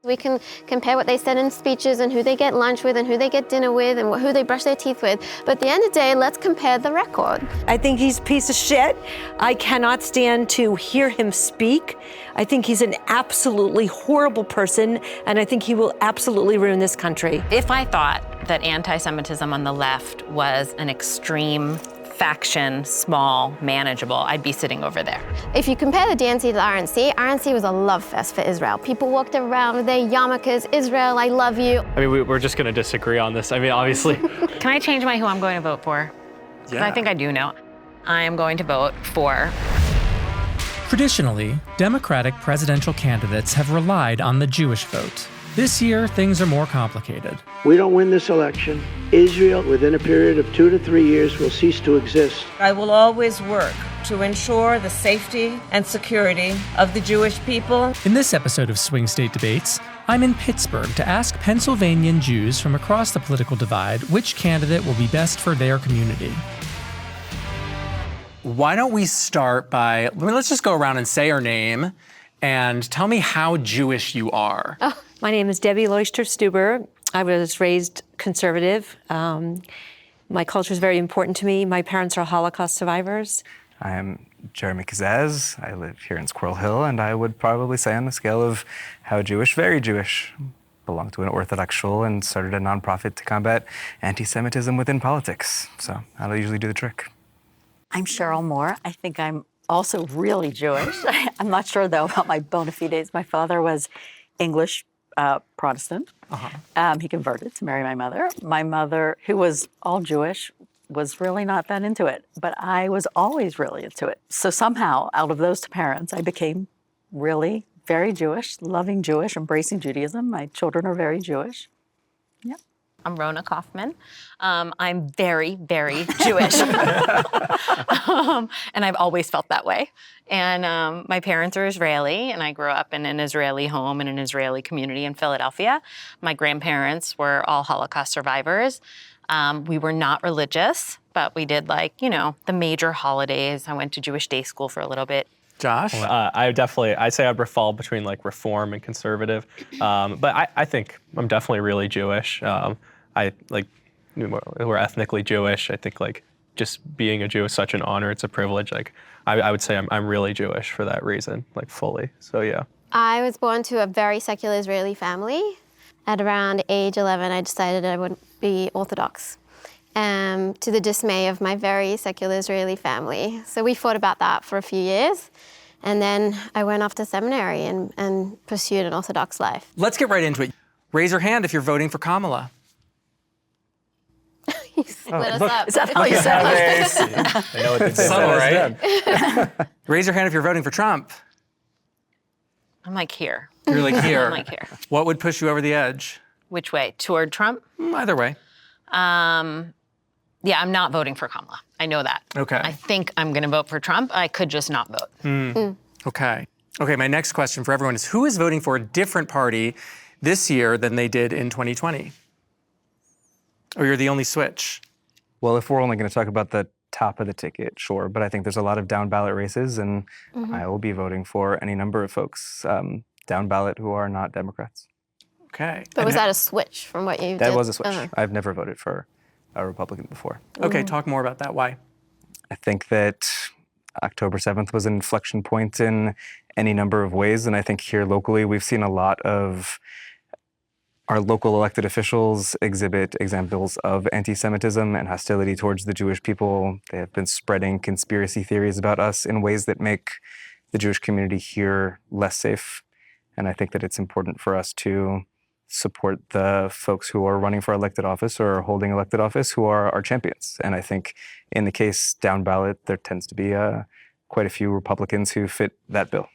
We can compare what they said in speeches and who they get lunch with and who they get dinner with and who they brush their teeth with. But at the end of the day, let's compare the record. I think he's a piece of shit. I cannot stand to hear him speak. I think he's an absolutely horrible person, and I think he will absolutely ruin this country. If I thought that anti-Semitism on the left was an extreme faction, small, manageable, I'd be sitting over there. If you compare the DNC to the RNC was a love fest for Israel. People walked around with their yarmulkes, Israel, I love you. I mean, we're just going to disagree on this. I mean, obviously. Can I change who I'm going to vote for? Yeah. I think I do know. I am going to vote for... Traditionally, Democratic presidential candidates have relied on the Jewish vote. This year, things are more complicated. We don't win this election, Israel, within a period of 2 to 3 years, will cease to exist. I will always work to ensure the safety and security of the Jewish people. In this episode of Swing State Debates, I'm in Pittsburgh to ask Pennsylvanian Jews from across the political divide which candidate will be best for their community. Why don't we start by, let's just go around and say our name and tell me how Jewish you are. Oh, my name is Debbie Leuchter-Stuber. I was raised conservative. My culture is very important to me. My parents are Holocaust survivors. I am Jeremy Kazaz. I live here in Squirrel Hill, and I would probably say on the scale of how Jewish, very Jewish. Belong to an Orthodox shul and started a nonprofit to combat anti-Semitism within politics. So that'll usually do the trick. I'm Cheryl Moore. I think I'm also really Jewish. I'm not sure, though, about my bona fides. My father was English Protestant. He converted to marry my mother. My mother, who was all Jewish, was really not that into it, but I was always really into it. So somehow, out of those two parents, I became really very Jewish, loving Jewish, embracing Judaism. My children are very Jewish. Yep. I'm Rona Kaufman. I'm very, very Jewish. And I've always felt that way. And my parents are Israeli, and I grew up in an Israeli home in an Israeli community in Philadelphia. My grandparents were all Holocaust survivors. We were not religious, but we did the major holidays. I went to Jewish day school for a little bit. Josh? I'd say I'd fall between reform and conservative. But I think I'm definitely really Jewish. We're ethnically Jewish. I think just being a Jew is such an honor. It's a privilege. I would say I'm really Jewish for that reason, fully. So yeah. I was born to a very secular Israeli family. At around age 11, I decided I would be Orthodox, to the dismay of my very secular Israeli family. So we fought about that for a few years. And then I went off to seminary and pursued an Orthodox life. Let's get right into it. Raise your hand if you're voting for Kamala. You split us up. Is that how you said it? I know what they Subtle, right? Raise your hand if you're voting for Trump. I'm here. You're here. I'm here. What would push you over the edge? Which way? Toward Trump? Either way. Yeah, I'm not voting for Kamala. I know that. Okay. I think I'm going to vote for Trump. I could just not vote. Okay. Okay, my next question for everyone is, who is voting for a different party this year than they did in 2020? Or you're the only switch? Well, if we're only going to talk about the top of the ticket, sure. But I think there's a lot of down ballot races, and I will be voting for any number of folks down ballot who are not Democrats. Okay. But was that a switch from what you did? That was a switch. I've never voted for a Republican before. Okay, talk more about that. Why? I think that October 7th was an inflection point in any number of ways. And I think here locally, we've seen a lot of our local elected officials exhibit examples of anti-Semitism and hostility towards the Jewish people. They have been spreading conspiracy theories about us in ways that make the Jewish community here less safe. And I think that it's important for us to support the folks who are running for elected office or holding elected office who are our champions. And I think in the case down ballot, there tends to be quite a few Republicans who fit that bill.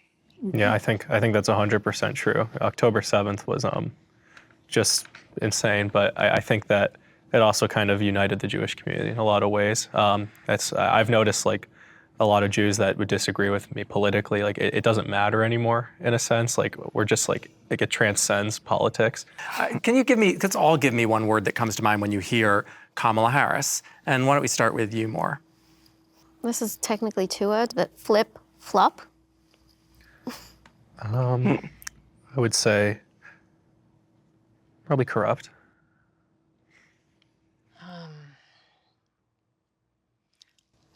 Yeah, I think that's 100% true. October 7th was just insane, but I think that it also kind of united the Jewish community in a lot of ways. I've noticed a lot of Jews that would disagree with me politically, it doesn't matter anymore in a sense. We're just it transcends politics. Can you let's all give me one word that comes to mind when you hear Kamala Harris. And why don't we start with you, Moore? This is technically 2 words, but flip, flop. I would say Probably corrupt.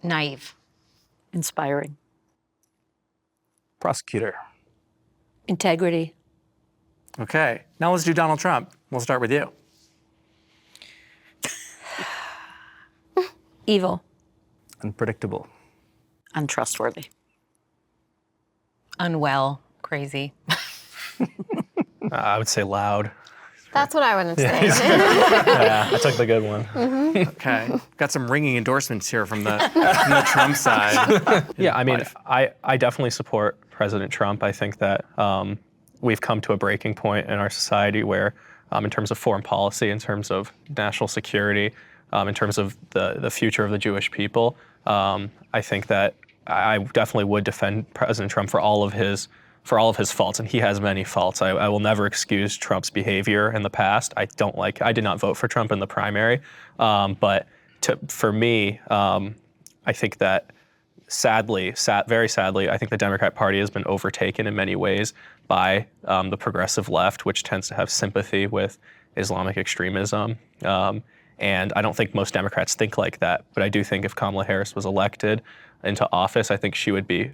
Naive. Inspiring. Prosecutor. Integrity. Okay, now let's do Donald Trump. We'll start with you. Evil. Unpredictable. Untrustworthy. Unwell. Crazy. I would say loud. That's what I would say. Yeah, I took the good one. Okay, got some ringing endorsements here from the Trump side. Yeah, I mean, I definitely support President Trump. I think that we've come to a breaking point in our society where, in terms of foreign policy, in terms of national security, in terms of the future of the Jewish people, I think that I definitely would defend President Trump for all of his faults, and he has many faults. I will never excuse Trump's behavior in the past. I did not vote for Trump in the primary, but for me, I think that very sadly, I think the Democrat Party has been overtaken in many ways by the progressive left, which tends to have sympathy with Islamic extremism. And I don't think most Democrats think like that, but I do think if Kamala Harris was elected into office, I think she would be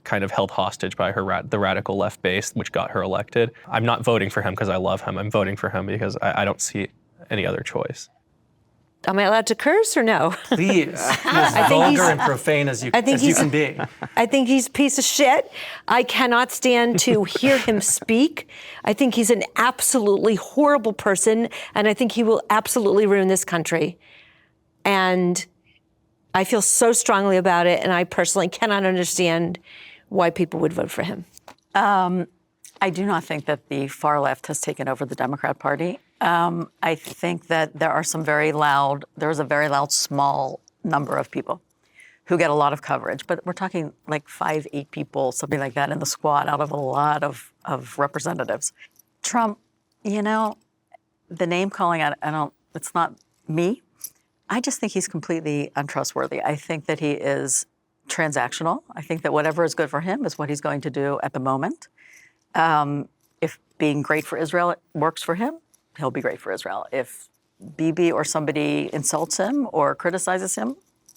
kind of held hostage by the radical left base, which got her elected. I'm not voting for him because I love him. I'm voting for him because I don't see any other choice. Am I allowed to curse or no? Please, as vulgar and profane as you can be. I think he's a piece of shit. I cannot stand to hear him speak. I think he's an absolutely horrible person, and I think he will absolutely ruin this country. And I feel so strongly about it, and I personally cannot understand why people would vote for him. I do not think that the far left has taken over the Democrat Party. I think that there's a very loud, small number of people who get a lot of coverage, but we're talking like 5, 8 people, something like that in the squad out of a lot of representatives. Trump, the name calling, it's not me. I just think he's completely untrustworthy. I think that he is transactional. I think that whatever is good for him is what he's going to do at the moment. If being great for Israel works for him, he'll be great for Israel. If Bibi or somebody insults him or criticizes him,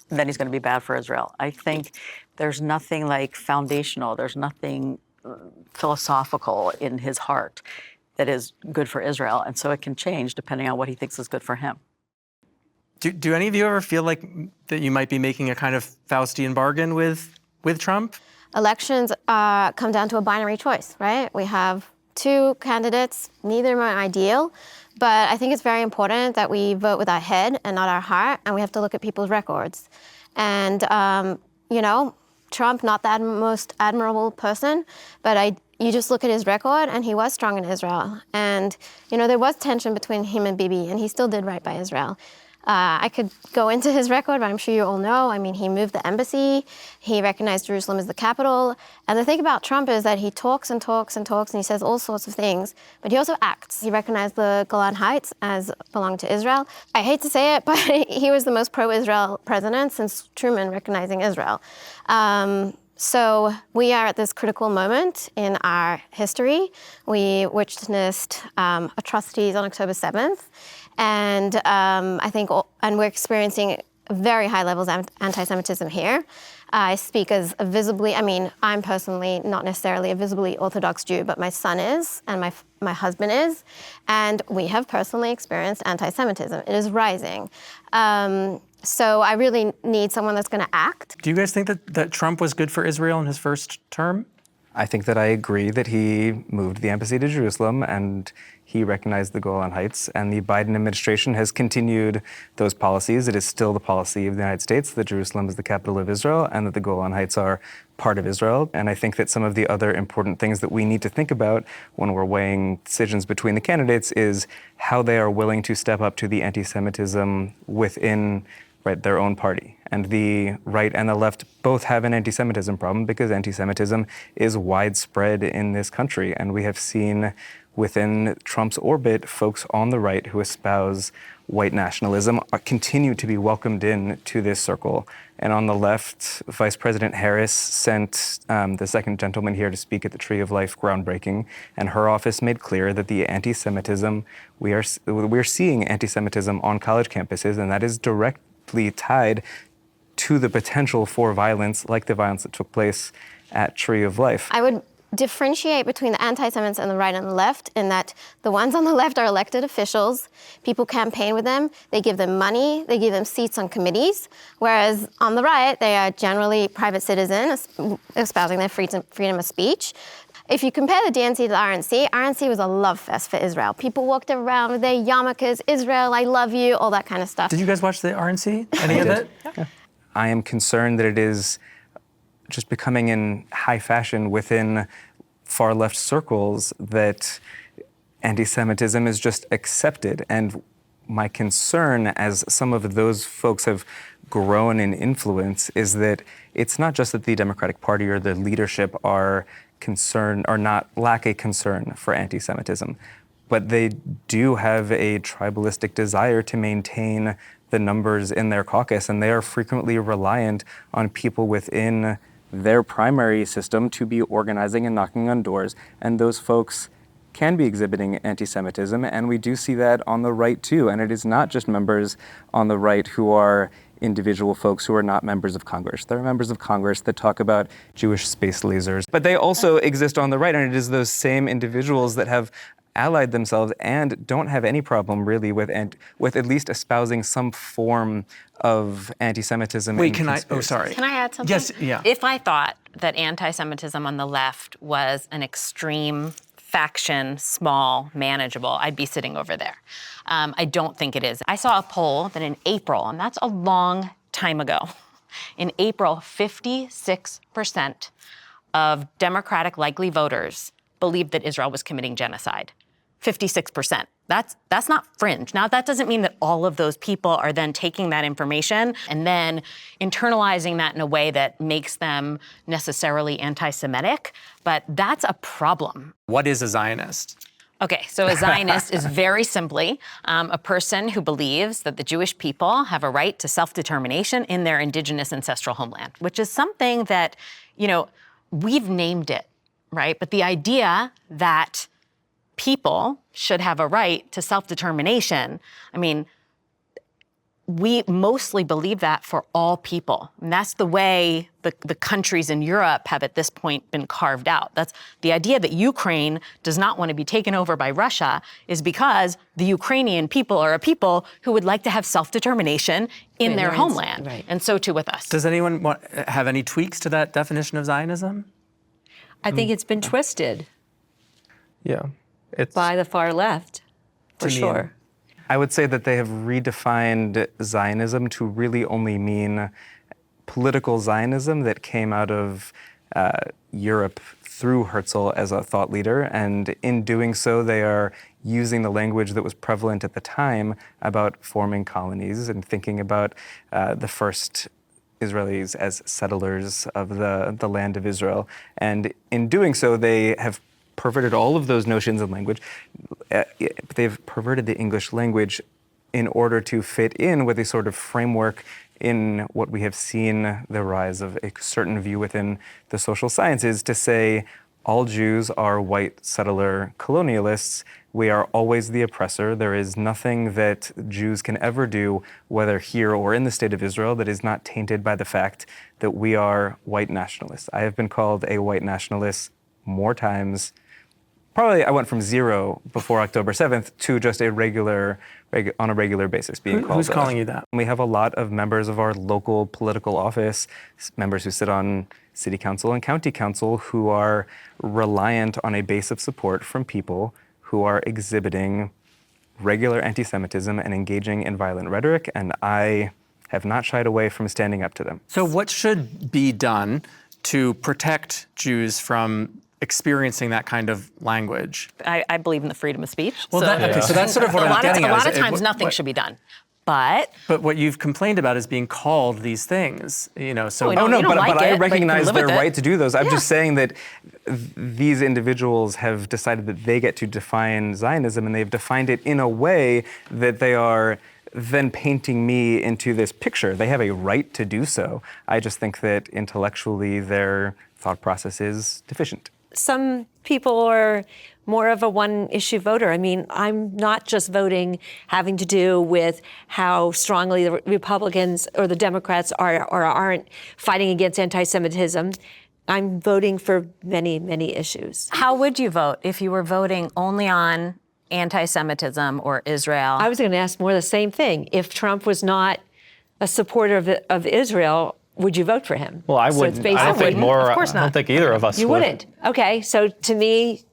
then he's going to be bad for Israel. I think there's nothing like foundational, there's nothing philosophical in his heart that is good for Israel. And so it can change depending on what he thinks is good for him. Do any of you ever feel like that you might be making a kind of Faustian bargain with Trump? Elections come down to a binary choice, right? We have 2 candidates, neither are ideal, but I think it's very important that we vote with our head and not our heart, and we have to look at people's records. And, Trump, not the most admirable person, but you just look at his record, and he was strong in Israel. And, there was tension between him and Bibi, and he still did right by Israel. I could go into his record, but I'm sure you all know. I mean, he moved the embassy. He recognized Jerusalem as the capital. And the thing about Trump is that he talks and talks and talks, and he says all sorts of things, but he also acts. He recognized the Golan Heights as belonging to Israel. I hate to say it, but he was the most pro-Israel president since Truman recognizing Israel. So we are at this critical moment in our history. We witnessed atrocities on October 7th. And I think, and we're experiencing very high levels of anti-Semitism here. I speak as I'm personally not necessarily a visibly Orthodox Jew, but my son is, and my husband is, and we have personally experienced anti-Semitism. It is rising. So I really need someone that's going to act. Do you guys think that Trump was good for Israel in his first term? I think that I agree that he moved the embassy to Jerusalem and he recognized the Golan Heights, and the Biden administration has continued those policies. It is still the policy of the United States that Jerusalem is the capital of Israel and that the Golan Heights are part of Israel. And I think that some of the other important things that we need to think about when we're weighing decisions between the candidates is how they are willing to step up to the anti-Semitism within their own party. And the right and the left both have an anti-Semitism problem because anti-Semitism is widespread in this country. And we have seen within Trump's orbit, folks on the right who espouse white nationalism continue to be welcomed in to this circle. And on the left, Vice President Harris sent the second gentleman here to speak at the Tree of Life groundbreaking, and her office made clear that the anti-Semitism, we're seeing anti-Semitism on college campuses, and that is directly tied to the potential for violence like the violence that took place at Tree of Life. I would differentiate between the anti-Semites on the right and the left in that the ones on the left are elected officials. People campaign with them. They give them money. They give them seats on committees. Whereas on the right, they are generally private citizens espousing their freedom of speech. If you compare the DNC to the RNC was a love fest for Israel. People walked around with their yarmulkes, Israel, I love you, all that kind of stuff. Did you guys watch the RNC? Any of it? Yeah. I am concerned that it is just becoming in high fashion within far left circles that anti-Semitism is just accepted. And my concern, as some of those folks have grown in influence, is that it's not just that the Democratic Party or the leadership are concerned or not lack a concern for anti-Semitism, but they do have a tribalistic desire to maintain the numbers in their caucus, and they are frequently reliant on people within their primary system to be organizing and knocking on doors, and those folks can be exhibiting anti-Semitism, and we do see that on the right too, and it is not just members on the right who are individual folks who are not members of Congress. There are members of Congress that talk about Jewish space lasers, but they also exist on the right, and it is those same individuals that have allied themselves and don't have any problem really with at least espousing some form of anti-Semitism. Wait, can I? Oh, sorry. Can I add something? Yes, yeah. If I thought that anti-Semitism on the left was an extreme faction, small, manageable, I'd be sitting over there. I don't think it is. I saw a poll that in April, and that's a long time ago, in April, 56% of Democratic likely voters believed that Israel was committing genocide. 56%. That's not fringe. Now, that doesn't mean that all of those people are then taking that information and then internalizing that in a way that makes them necessarily anti-Semitic, but that's a problem. What is a Zionist? Okay, so a Zionist is very simply a person who believes that the Jewish people have a right to self-determination in their indigenous ancestral homeland, which is something that, we've named it, right? But the idea that people should have a right to self-determination, we mostly believe that for all people. And that's the way the countries in Europe have at this point been carved out. That's the idea that Ukraine does not want to be taken over by Russia is because the Ukrainian people are a people who would like to have self-determination in their homeland. Right. And so too with us. Does anyone have any tweaks to that definition of Zionism? I think it's been twisted. Yeah. It's by the far left, for sure. I would say that they have redefined Zionism to really only mean political Zionism that came out of Europe through Herzl as a thought leader. And in doing so, they are using the language that was prevalent at the time about forming colonies and thinking about the first Israelis as settlers of the land of Israel. And in doing so, they have perverted all of those notions of language. They've perverted the English language in order to fit in with a sort of framework in what we have seen the rise of a certain view within the social sciences to say all Jews are white settler colonialists. We are always the oppressor. There is nothing that Jews can ever do, whether here or in the state of Israel, that is not tainted by the fact that we are white nationalists. I have been called a white nationalist more times. Probably I went from 0 before October 7th to just on a regular basis being called. Who's calling you that? We have a lot of members of our local political office, members who sit on city council and county council, who are reliant on a base of support from people who are exhibiting regular anti-Semitism and engaging in violent rhetoric, and I have not shied away from standing up to them. So what should be done to protect Jews from experiencing that kind of language? I believe in the freedom of speech. Well, so that's sort of what I'm getting at. A lot of times nothing should be done. But what you've complained about is being called these things, so. Oh, no, but like I it, but you can recognize live their with it. right to do those. I'm just saying that these individuals have decided that they get to define Zionism, and they've defined it in a way that they are then painting me into this picture. They have a right to do so. I just think that intellectually their thought process is deficient. Some people are more of a one-issue voter. I mean, I'm not just voting having to do with how strongly the Republicans or the Democrats are or aren't fighting against anti-Semitism. I'm voting for many, many issues. How would you vote if you were voting only on anti-Semitism or Israel? I was going to ask more the same thing. If Trump was not a supporter of Israel, would you vote for him? Well, I So it's wouldn't. based I don't on- think more. Of course I don't not. think either of us You would. wouldn't. Okay, so to me,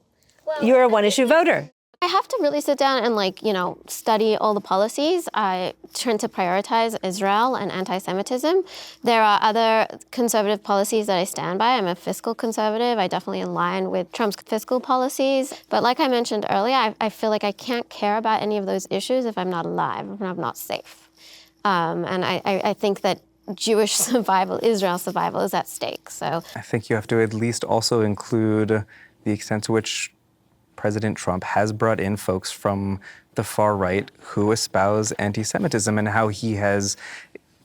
you're a one-issue voter. I have to really sit down and study all the policies. I tend to prioritize Israel and anti-Semitism. There are other conservative policies that I stand by. I'm a fiscal conservative. I definitely align with Trump's fiscal policies. But like I mentioned earlier, I feel like I can't care about any of those issues if I'm not alive, if I'm not safe. And I think that Jewish survival, Israel's survival is at stake. So I think you have to at least also include the extent to which President Trump has brought in folks from the far right who espouse anti-Semitism, and how he has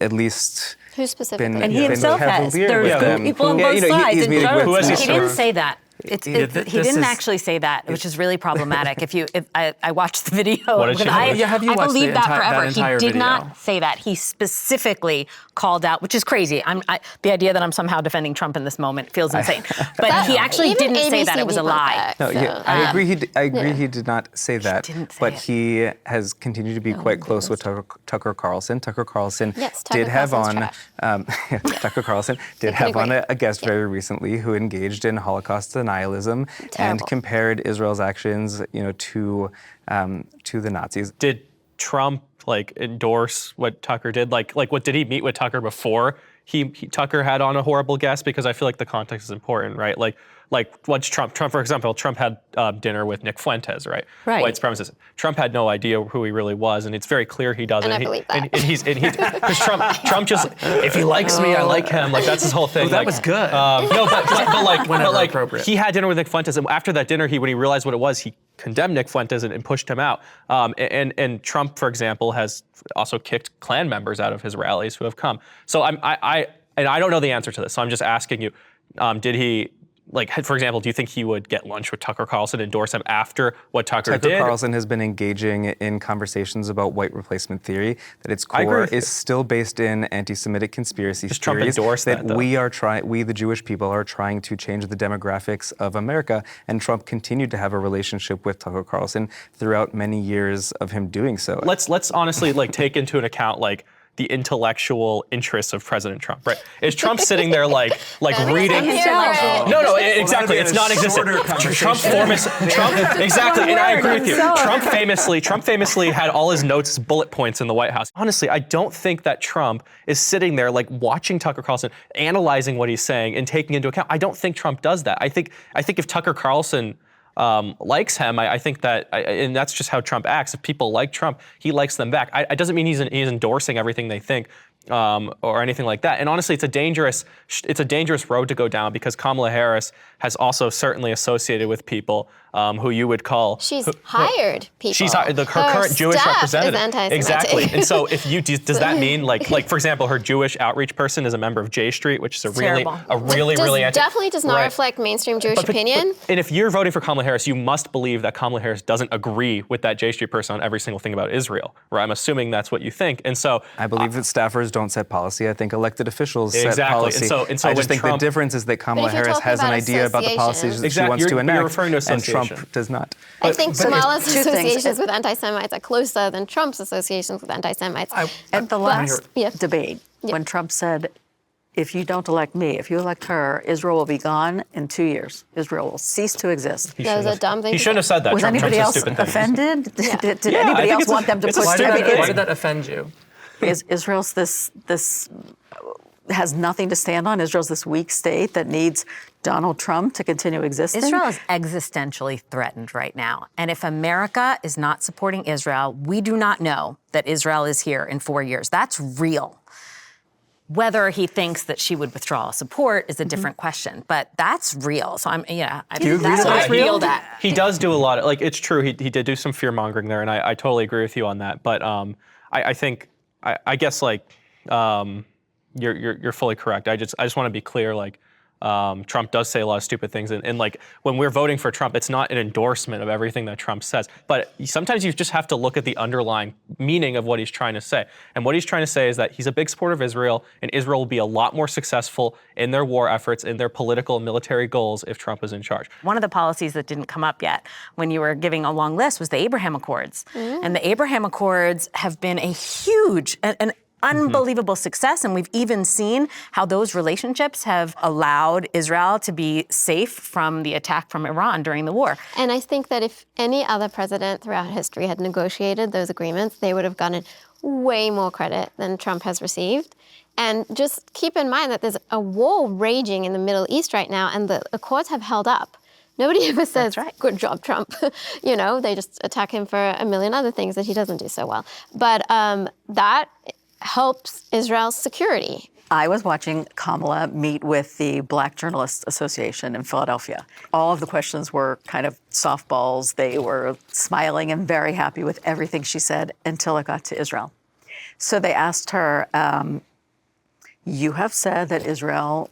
at least who specifically? And he himself has. There's them. people on both sides. He's and meeting with Who has he them. He didn't say that. He this didn't is- actually say that, which is really problematic. I watched the video, What did she because say? Yeah, have you I watched believe the that entire- forever. that entire He did video? not say that. He specifically called out, which is crazy. The idea that I'm somehow defending Trump in this moment feels insane. But he actually Even didn't say that. ABC It was a debunked lie. that, No, so, yeah, I agree. He did not say that, didn't say but it. he has continued to be quite close with Tucker Carlson. Tucker Carlson Yes, Tucker did have Carlson's on Tucker Carlson did can have on agree. a guest very recently who engaged in Holocaust denialism and Terrible. compared Israel's actions, to the Nazis. Did Trump endorse what Tucker did? What did he meet with Tucker before Tucker had on a horrible guest? Because I feel like the context is important, right? What's Trump, for example, Trump had dinner with Nick Fuentes, right? Right. White supremacist. Trump had no idea who he really was, and it's very clear he doesn't. And I believe that. And he's because Trump just, if he likes me, I like him. That's his whole thing. that was good. No, but Whenever appropriate. he had dinner with Nick Fuentes, and after that dinner, when he realized what it was, he condemned Nick Fuentes and pushed him out. And Trump, for example, has also kicked Klan members out of his rallies who have come. So I don't know the answer to this. So I'm just asking you, did he? For example, do you think he would get lunch with Tucker Carlson, endorse him after what Tucker did? Tucker Carlson has been engaging in conversations about white replacement theory that its I agree core with you. is still based in anti-Semitic conspiracy Does Trump theories endorse that, though? we the Jewish people are trying to change the demographics of America, and Trump continued to have a relationship with Tucker Carlson throughout many years of him doing so. Let's honestly take into account the intellectual interests of President Trump, right? Is Trump sitting there reading? No, exactly. It's non-existent. Trump exactly, and I agree with you. Trump famously had all his notes as bullet points in the White House. Honestly, I don't think that Trump is sitting there watching Tucker Carlson, analyzing what he's saying and taking into account. I don't think Trump does that. I think if Tucker Carlson likes him, I think that, and that's just how Trump acts. If people like Trump, he likes them back. It doesn't mean he's endorsing everything they think or anything like that. And honestly, it's a dangerous road to go down, because Kamala Harris has also certainly associated with people who you would call she's hired people. She's her current Jewish staff representative. is anti-Semitic. Exactly. And so does that mean for example, her Jewish outreach person is a member of J Street, which is really definitely does not reflect mainstream Jewish opinion. And if you're voting for Kamala Harris, you must believe that Kamala Harris doesn't agree with that J Street person on every single thing about Israel, right? I'm assuming that's what you think. And so I believe that staffers don't set policy. I think elected officials set Exactly. policy. And so I when just think Trump- the difference is that Kamala if you're Harris talking has an about idea about the policies that she Exactly. wants to You're enact, referring to and association. Trump does not. I think Kamala's two things. associations with anti-Semites are closer than Trump's associations with anti-Semites. At the last Yeah. debate, when Trump said, if you don't elect me, if you elect her, Israel will be gone in 2 years. Israel will cease to exist. That was a dumb thing. He shouldn't have said that. Was Trump anybody says else stupid things. offended? Did I anybody think else it's a- want them to it's a push stupid everything? thing. Why did that offend you? Israel's this has nothing to stand on. Israel's this weak state that needs Donald Trump to continue existing. Israel is existentially threatened right now. And if America is not supporting Israel, we do not know that Israel is here in 4 years. That's real. Whether he thinks that she would withdraw support is a different question, but that's real. So Do you agree with that? I feel that. He does do a lot of, like, it's true, he did do some fear mongering there, and I totally agree with you on that. But I think, I guess, like, you're fully correct. I just want to be clear, like, Trump does say a lot of stupid things, and like when we're voting for Trump, it's not an endorsement of everything that Trump says. But sometimes you just have to look at the underlying meaning of what he's trying to say. And what he's trying to say is that he's a big supporter of Israel, and Israel will be a lot more successful in their war efforts, in their political and military goals if Trump is in charge. One of the policies that didn't come up yet when you were giving a long list was the Abraham Accords. And the Abraham Accords have been a huge, an unbelievable success, and we've even seen how those relationships have allowed Israel to be safe from the attack from Iran during the war. And I think that if any other president throughout history had negotiated those agreements, they would have gotten way more credit than Trump has received. And just keep in mind that there's a war raging in the Middle East right now, and the accords have held up. Nobody ever says, good job, Trump. You know, they just attack him for a million other things that he doesn't do so well. But that helps Israel's security. I was watching Kamala meet with the Black Journalists Association in Philadelphia. All of the questions were kind of softballs. They were smiling and very happy with everything she said until it got to Israel. So they asked her, you have said that Israel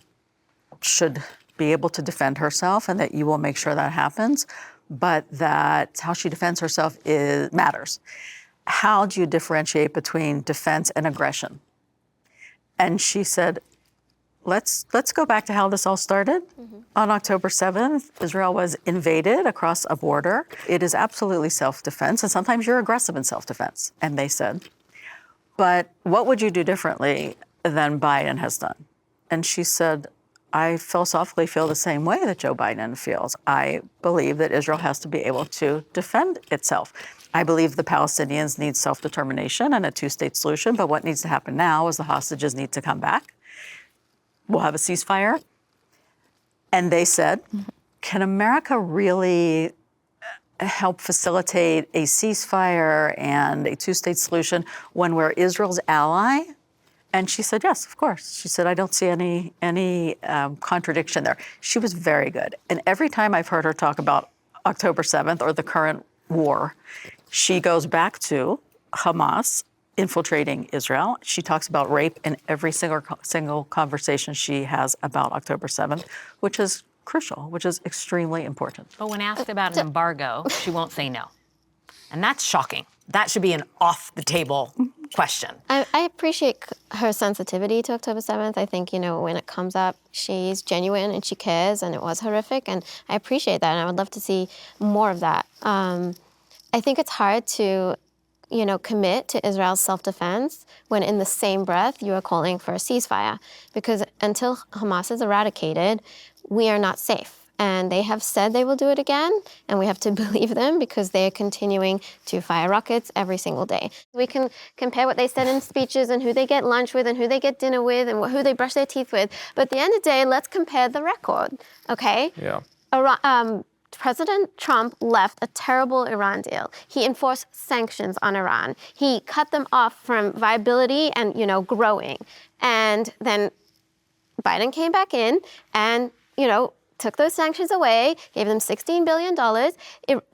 should be able to defend herself and that you will make sure that happens, but that how she defends herself matters. How do you differentiate between defense and aggression? And she said, let's go back to how this all started. On October 7th, Israel was invaded across a border. It is absolutely self-defense, and sometimes you're aggressive in self-defense. And they said, but what would you do differently than Biden has done? And she said, I philosophically feel the same way that Joe Biden feels. I believe that Israel has to be able to defend itself. I believe the Palestinians need self-determination and a two-state solution, but what needs to happen now is the hostages need to come back. We'll have a ceasefire. And they said, can America really help facilitate a ceasefire and a two-state solution when we're Israel's ally? And she said, yes, of course. She said, I don't see any contradiction there. She was very good. And every time I've heard her talk about October 7th or the current war, she goes back to Hamas infiltrating Israel. She talks about rape in every single conversation she has about October 7th, which is crucial, which is extremely important. But when asked about an embargo, she won't say no. And that's shocking. That should be an off-the-table question. I appreciate her sensitivity to October 7th. I think, you know, when it comes up, she's genuine and she cares, and it was horrific, and I appreciate that, and I would love to see more of that. I think it's hard to, you know, commit to Israel's self-defense when in the same breath you are calling for a ceasefire, because until Hamas is eradicated, we are not safe. And they have said they will do it again, and we have to believe them because they are continuing to fire rockets every single day. We can compare what they said in speeches and who they get lunch with and who they get dinner with and who they brush their teeth with. But at the end of the day, let's compare the record, okay? Yeah. President Trump left a terrible Iran deal. He enforced sanctions on Iran. He cut them off from viability and, you know, growing. And then Biden came back in and, you know, took those sanctions away, gave them $16 billion.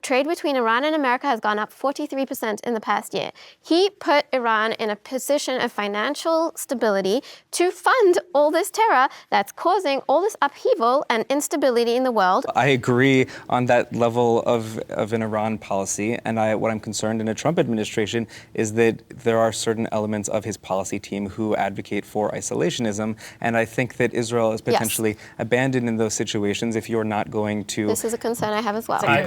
Trade between Iran and America has gone up 43% in the past year. He put Iran in a position of financial stability to fund all this terror that's causing all this upheaval and instability in the world. I agree on that level of an Iran policy, and what I'm concerned in a Trump administration is that there are certain elements of his policy team who advocate for isolationism, and I think that Israel is potentially abandoned in those situations if you're not going to... This is a concern I have as well. I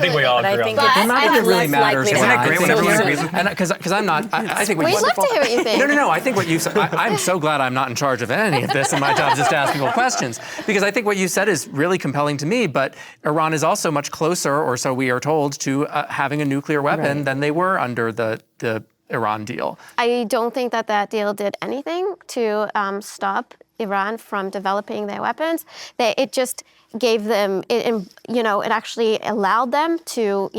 think we all agree on that. Not that it really matters. Isn't it great when everyone agrees with me? Because I'm not... I think we'd love to hear what you think. No. I think what you said... I'm so glad I'm not in charge of any of this, and my job is just to ask people questions. Because I think what you said is really compelling to me, but Iran is also much closer, or so we are told, to having a nuclear weapon than they were under the Iran deal. I don't think that deal did anything to stop Iran from developing their weapons. It just gave them, it actually allowed them to,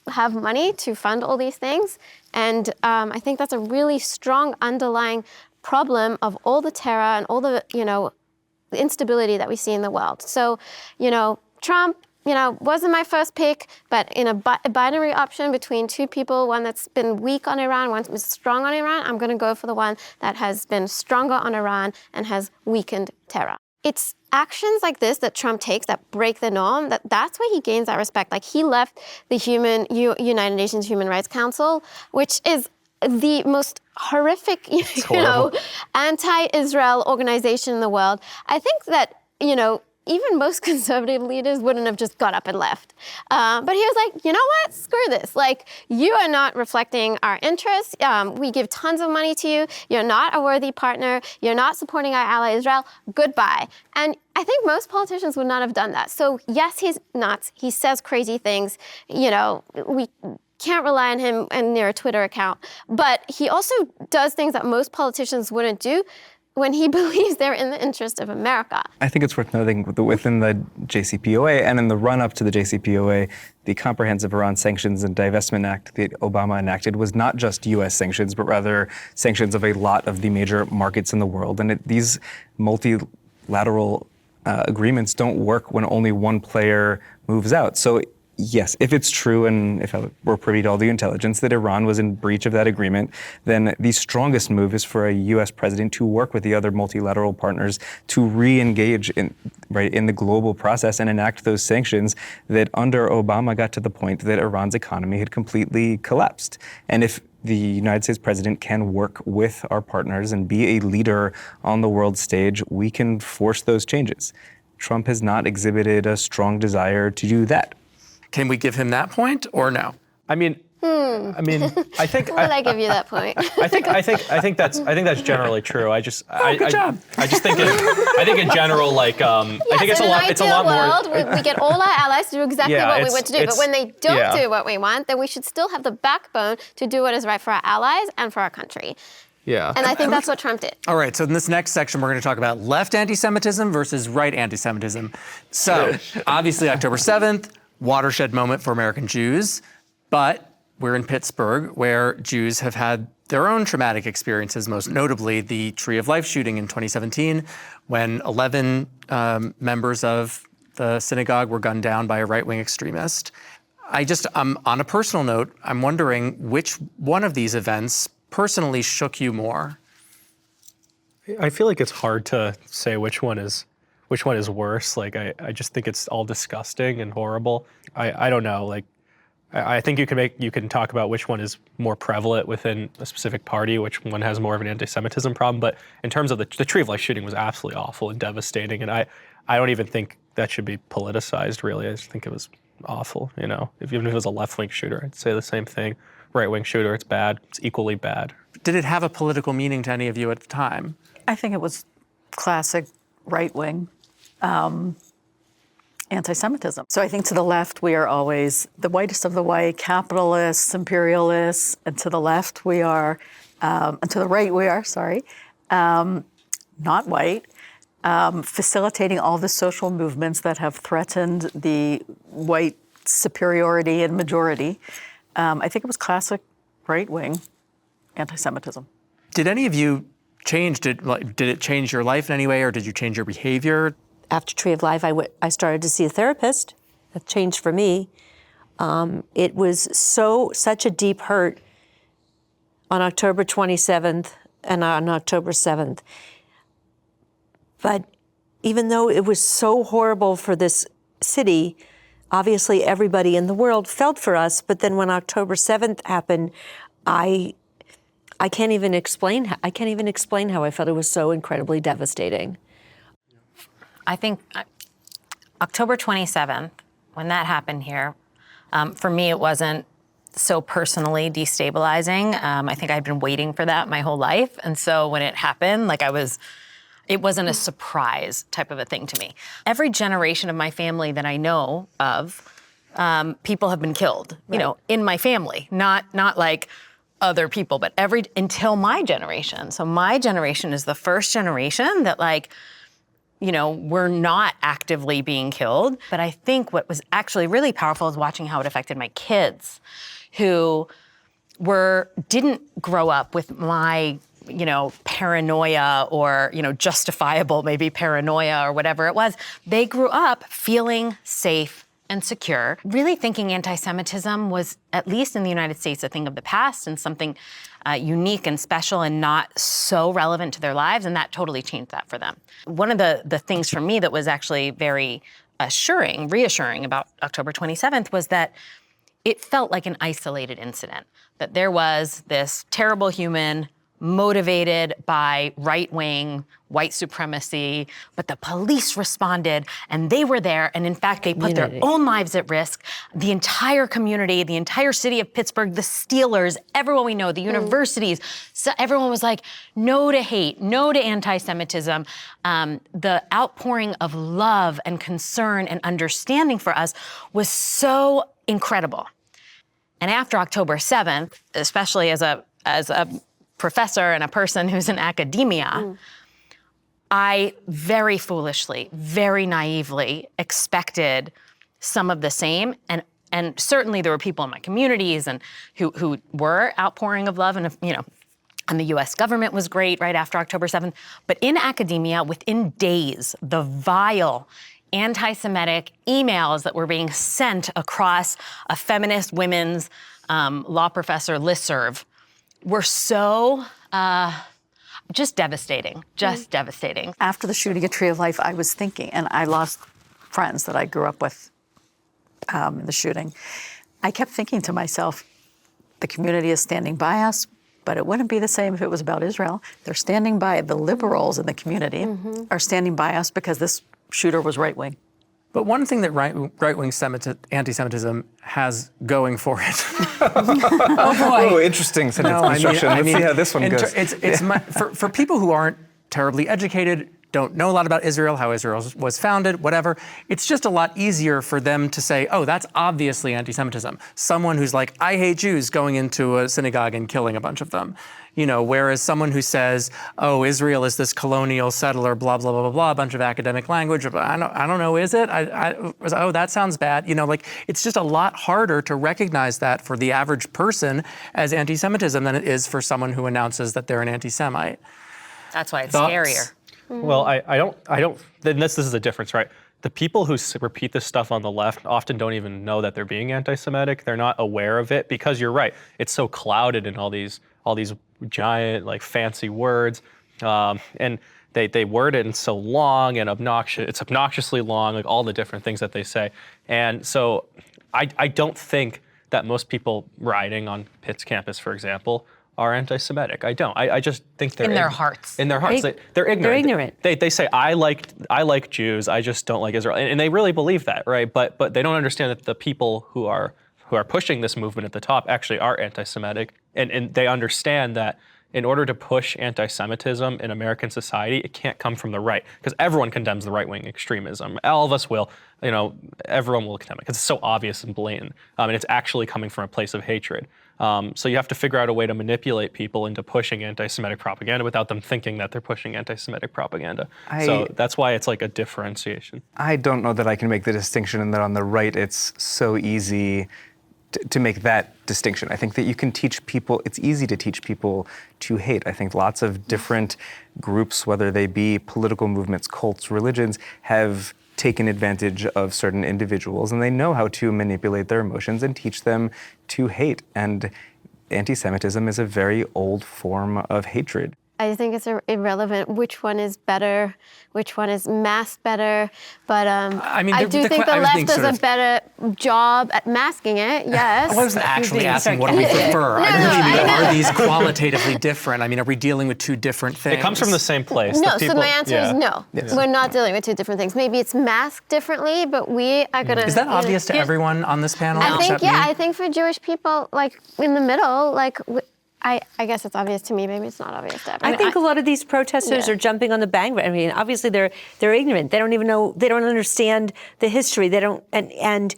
have money to fund all these things. And I think that's a really strong underlying problem of all the terror and all the, the instability that we see in the world. So, Trump, wasn't my first pick, but in a binary option between two people, one that's been weak on Iran, one that's strong on Iran, I'm going to go for the one that has been stronger on Iran and has weakened terror. It's actions like this that Trump takes that break the norm, that's where he gains that respect. Like, he left the United Nations Human Rights Council, which is the most horrific, anti-Israel organization in the world. I think that, even most conservative leaders wouldn't have just got up and left. But he was like, you know what? Screw this. Like, you are not reflecting our interests. We give tons of money to you. You're not a worthy partner. You're not supporting our ally Israel. Goodbye. And I think most politicians would not have done that. So yes, he's nuts. He says crazy things. We can't rely on him and near a Twitter account. But he also does things that most politicians wouldn't do when he believes they're in the interest of America. I think it's worth noting within the JCPOA and in the run-up to the JCPOA, the Comprehensive Iran Sanctions and Divestment Act that Obama enacted was not just U.S. sanctions, but rather sanctions of a lot of the major markets in the world. And these multilateral agreements don't work when only one player moves out. So yes, if it's true, and if we're privy to all the intelligence, that Iran was in breach of that agreement, then the strongest move is for a U.S. president to work with the other multilateral partners to re-engage in the global process and enact those sanctions that under Obama got to the point that Iran's economy had completely collapsed. And if the United States president can work with our partners and be a leader on the world stage, we can force those changes. Trump has not exhibited a strong desire to do that. Can we give him that point or no? I think Will I give you that point? I think that's generally true. I just good job. I think in general, I think it's a lot world, more. We get all our allies to do exactly what we want to do. But when they don't yeah. do what we want, then we should still have the backbone to do what is right for our allies and for our country. Yeah. And I think that's what Trump did. All right, so in this next section, we're going to talk about left anti-Semitism versus right anti-Semitism. So, obviously, October 7th, watershed moment for American Jews, but we're in Pittsburgh, where Jews have had their own traumatic experiences, most notably the Tree of Life shooting in 2017, when 11 members of the synagogue were gunned down by a right-wing extremist. On a personal note, I'm wondering which one of these events personally shook you more? I feel like it's hard to say which one is worse. I just think it's all disgusting and horrible. I don't know. I think you can talk about which one is more prevalent within a specific party, which one has more of an anti-Semitism problem. But in terms of the Tree of Life shooting was absolutely awful and devastating, and I don't even think that should be politicized. Really, I just think it was awful. Even if it was a left-wing shooter, I'd say the same thing. Right-wing shooter, it's bad. It's equally bad. Did it have a political meaning to any of you at the time? I think it was classic right-wing anti-Semitism. So I think to the left, we are always the whitest of the white, capitalists, imperialists, and to the left we are, and to the right we are, not white, facilitating all the social movements that have threatened the white superiority and majority. I think it was classic right-wing anti-Semitism. Did any of you change? Did it change your life in any way, or did you change your behavior? After Tree of Life, I started to see a therapist. That changed for me. It was such a deep hurt on October 27th and on October 7th. But even though it was so horrible for this city, obviously everybody in the world felt for us. But then when October 7th happened, I can't even explain how I felt. It was so incredibly devastating. I think October 27th, when that happened here, for me, it wasn't so personally destabilizing. I think I'd been waiting for that my whole life. And so when it happened, it wasn't a surprise type of a thing to me. Every generation of my family that I know of, people have been killed, in my family, not like other people, but until my generation. So my generation is the first generation that we're not actively being killed. But I think what was actually really powerful is watching how it affected my kids, who didn't grow up with my paranoia or, justifiable maybe paranoia or whatever it was. They grew up feeling safe and secure, really thinking anti-Semitism was, at least in the United States, a thing of the past and something unique and special and not so relevant to their lives, and that totally changed that for them. One of the things for me that was actually very reassuring about October 27th was that it felt like an isolated incident, that there was this terrible human motivated by right-wing white supremacy, but the police responded and they were there, and in fact, they put their own lives at risk. The entire community, the entire city of Pittsburgh, the Steelers, everyone we know, the universities, so everyone was like, no to hate, no to anti-Semitism. The outpouring of love and concern and understanding for us was so incredible. And after October 7th, especially as a professor and a person who's in academia, I very foolishly, very naively expected some of the same. And certainly there were people in my communities and who were outpouring of love, and and the US government was great right after October 7th. But in academia, within days, the vile anti-Semitic emails that were being sent across a feminist women's law professor listserv were so just devastating, devastating. After the shooting at Tree of Life, I was thinking, and I lost friends that I grew up with in the shooting. I kept thinking to myself, the community is standing by us, but it wouldn't be the same if it was about Israel. They're standing by, the liberals in the community are standing by us because this shooter was right-wing. But one thing that right-wing anti-Semitism has going for it. Oh, interesting sentence construction. Let's see how this one goes. For people who aren't terribly educated, don't know a lot about Israel, how Israel was founded, whatever, it's just a lot easier for them to say, oh, that's obviously anti-Semitism. Someone who's like, I hate Jews, going into a synagogue and killing a bunch of them. Whereas someone who says, oh, Israel is this colonial settler, blah, blah, blah, blah, blah, a bunch of academic language, I don't know, is it? Oh, that sounds bad. It's just a lot harder to recognize that for the average person as anti-Semitism than it is for someone who announces that they're an anti-Semite. That's why it's scarier. Well, I don't, then this is the difference, right? The people who repeat this stuff on the left often don't even know that they're being anti-Semitic. They're not aware of it because you're right. It's so clouded in all these giant, fancy words. And they word it in so long and obnoxious. It's obnoxiously long, all the different things that they say. And so I don't think that most people riding on Pitt's campus, for example, are anti-Semitic. I don't. I just think they're in their hearts. In their hearts, they're ignorant. They're ignorant. They say I like Jews. I just don't like Israel, and they really believe that, right? But they don't understand that the people who are pushing this movement at the top actually are anti-Semitic, and they understand that in order to push anti-Semitism in American society, it can't come from the right, because everyone condemns the right-wing extremism. All of us will. Everyone will condemn it because it's so obvious and blatant, and it's actually coming from a place of hatred. So you have to figure out a way to manipulate people into pushing anti-Semitic propaganda without them thinking that they're pushing anti-Semitic propaganda. So that's why it's like a differentiation. I don't know that I can make the distinction, and that on the right it's so easy to make that distinction. I think that you can teach people, it's easy to teach people to hate. I think lots of different groups, whether they be political movements, cults, religions, have taken advantage of certain individuals, and they know how to manipulate their emotions and teach them to hate. And anti-Semitism is a very old form of hatred. I think it's irrelevant which one is better, which one is masked better, but I do think the left does a better job at masking it, yes. I wasn't actually asking what do we prefer. Are these qualitatively different? Are we dealing with two different things? It comes from the same place. No, so my answer is no. Yes. We're not dealing with two different things. Maybe it's masked differently, but we are going to... Is that obvious to everyone on this panel? I think for Jewish people, in the middle, I guess it's obvious to me. Maybe it's not obvious to everyone. I think a lot of these protesters are jumping on the bandwagon. Obviously they're ignorant. They don't even know. They don't understand the history. They don't. And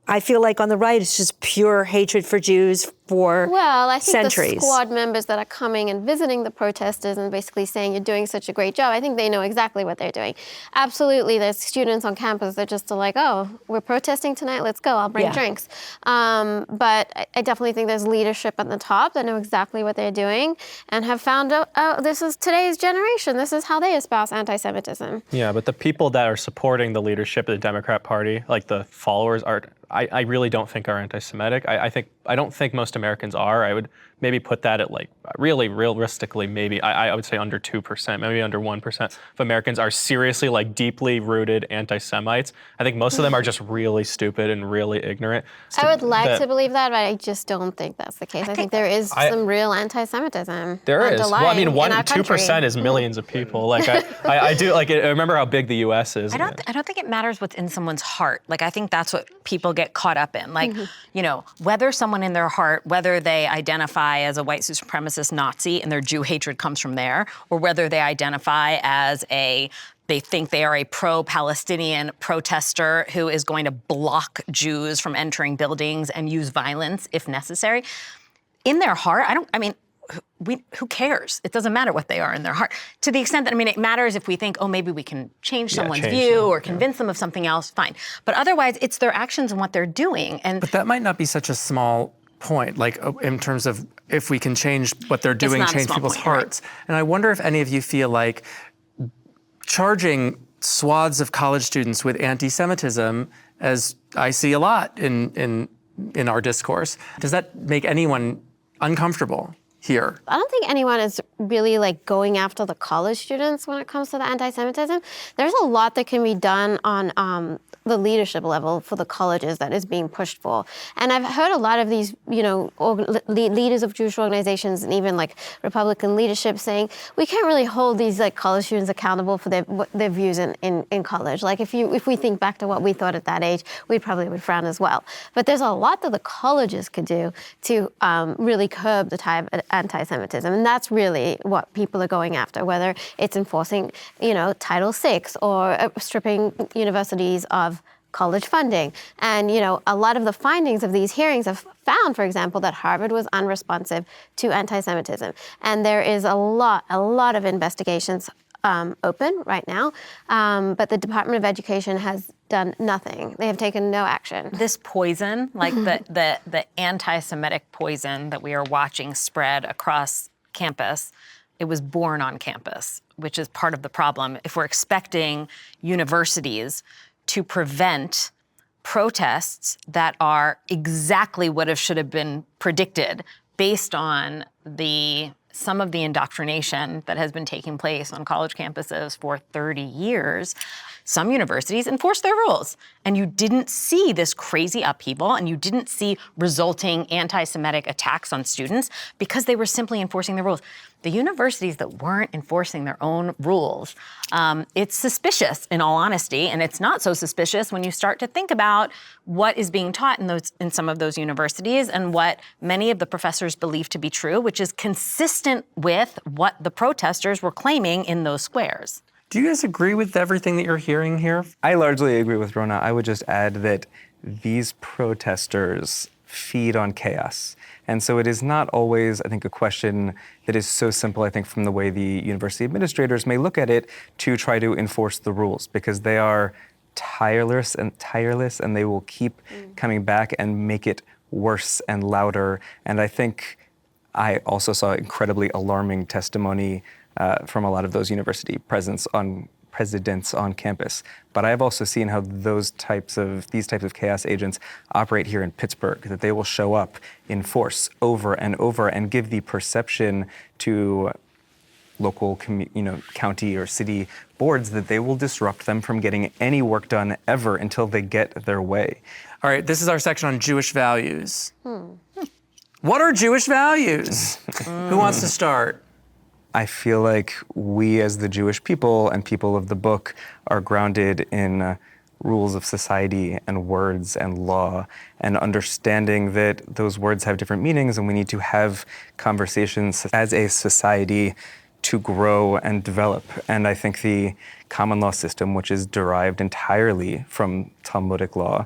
I feel like on the right, it's just pure hatred for Jews for Well, I think centuries. the squad members that are coming and visiting the protesters and basically saying you're doing such a great job, I think they know exactly what they're doing. Absolutely, there's students on campus that just are like, oh, we're protesting tonight, let's go, I'll bring drinks. But I definitely think there's leadership at the top that know exactly what they're doing and have found out, oh, this is today's generation, this is how they espouse anti-Semitism. Yeah, but the people that are supporting the leadership of the Democrat Party, like the followers, I really don't think are anti-Semitic. I don't think most Americans are. I would maybe put that at like really realistically, maybe I would say under 2%, maybe under 1% of Americans are seriously like deeply rooted anti-Semites. I think most of them are just really stupid and really ignorant. I would like to believe that, but I just don't think that's the case. I think there is some real anti-Semitism. There is. Well, I mean, 2% is Mm-hmm. millions of people. Like I do like. I remember how big the U.S. is. I don't think it matters what's in someone's heart. Like I think that's what people get caught up in. Like, you know, whether someone in their heart, whether they identify as a white supremacist Nazi and their Jew hatred comes from there, or whether they identify as they think they are a pro-Palestinian protester who is going to block Jews from entering buildings and use violence if necessary. In their heart, who cares? It doesn't matter what they are in their heart. To the extent that, it matters if we think, oh, maybe we can change someone's view or convince them of something else, fine. But otherwise, it's their actions and what they're doing. But that might not be such a small point, like in terms of if we can change what they're doing, change people's hearts. Right. And I wonder if any of you feel like charging swaths of college students with anti-Semitism, as I see a lot in our discourse, does that make anyone uncomfortable here? I don't think anyone is really like going after the college students when it comes to the anti-Semitism. There's a lot that can be done on the leadership level for the colleges that is being pushed for. And I've heard a lot of these, leaders of Jewish organizations and even like Republican leadership saying, we can't really hold these like college students accountable for their views in college. Like if we think back to what we thought at that age, we probably would frown as well. But there's a lot that the colleges could do to really curb the tide of anti-Semitism. And that's really what people are going after, whether it's enforcing, Title VI or stripping universities of college funding. And, a lot of the findings of these hearings have found, for example, that Harvard was unresponsive to anti-Semitism. And there is a lot of investigations open right now, but the Department of Education has done nothing. They have taken no action. This poison, like the anti-Semitic poison that we are watching spread across campus, it was born on campus, which is part of the problem. If we're expecting universities to prevent protests that are exactly what should have been predicted based on some of the indoctrination that has been taking place on college campuses for 30 years, some universities enforce their rules. And you didn't see this crazy upheaval and you didn't see resulting anti-Semitic attacks on students because they were simply enforcing the rules. The universities that weren't enforcing their own rules, it's suspicious in all honesty, and it's not so suspicious when you start to think about what is being taught in some of those universities and what many of the professors believe to be true, which is consistent with what the protesters were claiming in those squares. Do you guys agree with everything that you're hearing here? I largely agree with Rona. I would just add that these protesters feed on chaos. And so it is not always, I think, a question that is so simple, I think, from the way the university administrators may look at it to try to enforce the rules, because they are tireless and they will keep coming back and make it worse and louder. And I think I also saw incredibly alarming testimony from a lot of those university presidents on campus. But I have also seen how these types of chaos agents operate here in Pittsburgh, that they will show up in force over and over and give the perception to local county or city boards that they will disrupt them from getting any work done ever until they get their way. All right, this is our section on Jewish values. What are Jewish values? Who wants to start? I feel like we as the Jewish people and people of the book are grounded in rules of society and words and law, and understanding that those words have different meanings and we need to have conversations as a society to grow and develop. And I think the common law system, which is derived entirely from Talmudic law,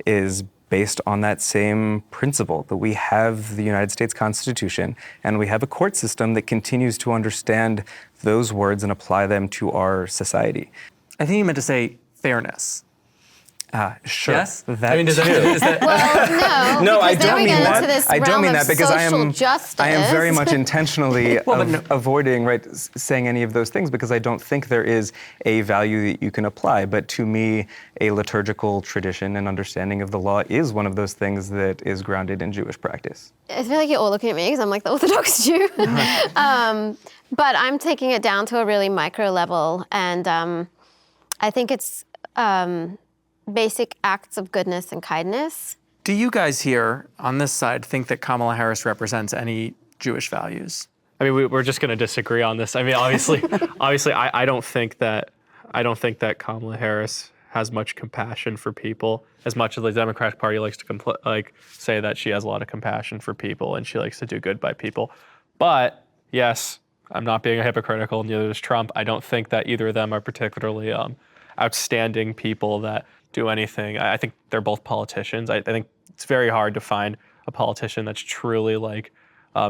is based on that same principle, that we have the United States Constitution and we have a court system that continues to understand those words and apply them to our society. I think you meant to say fairness. Sure. Yes? That I mean, does too. Well, no. No, I because then don't we mean get that. into this I don't realm mean of that because I social am justice. very much intentionally avoiding saying any of those things, because I don't think there is a value that you can apply. But to me, a liturgical tradition and understanding of the law is one of those things that is grounded in Jewish practice. I feel like you're all looking at me because I'm like the Orthodox Jew. But I'm taking it down to a really micro level, and I think it's basic acts of goodness and kindness. Do you guys here on this side think that Kamala Harris represents any Jewish values? I mean, we're just going to disagree on this. I mean, obviously, I don't think that Kamala Harris has much compassion for people, as much as the Democratic Party likes to say that she has a lot of compassion for people and she likes to do good by people. But yes, I'm not being hypocritical, neither is Trump. I don't think that either of them are particularly outstanding people that do anything. I think they're both politicians. I think it's very hard to find a politician that's truly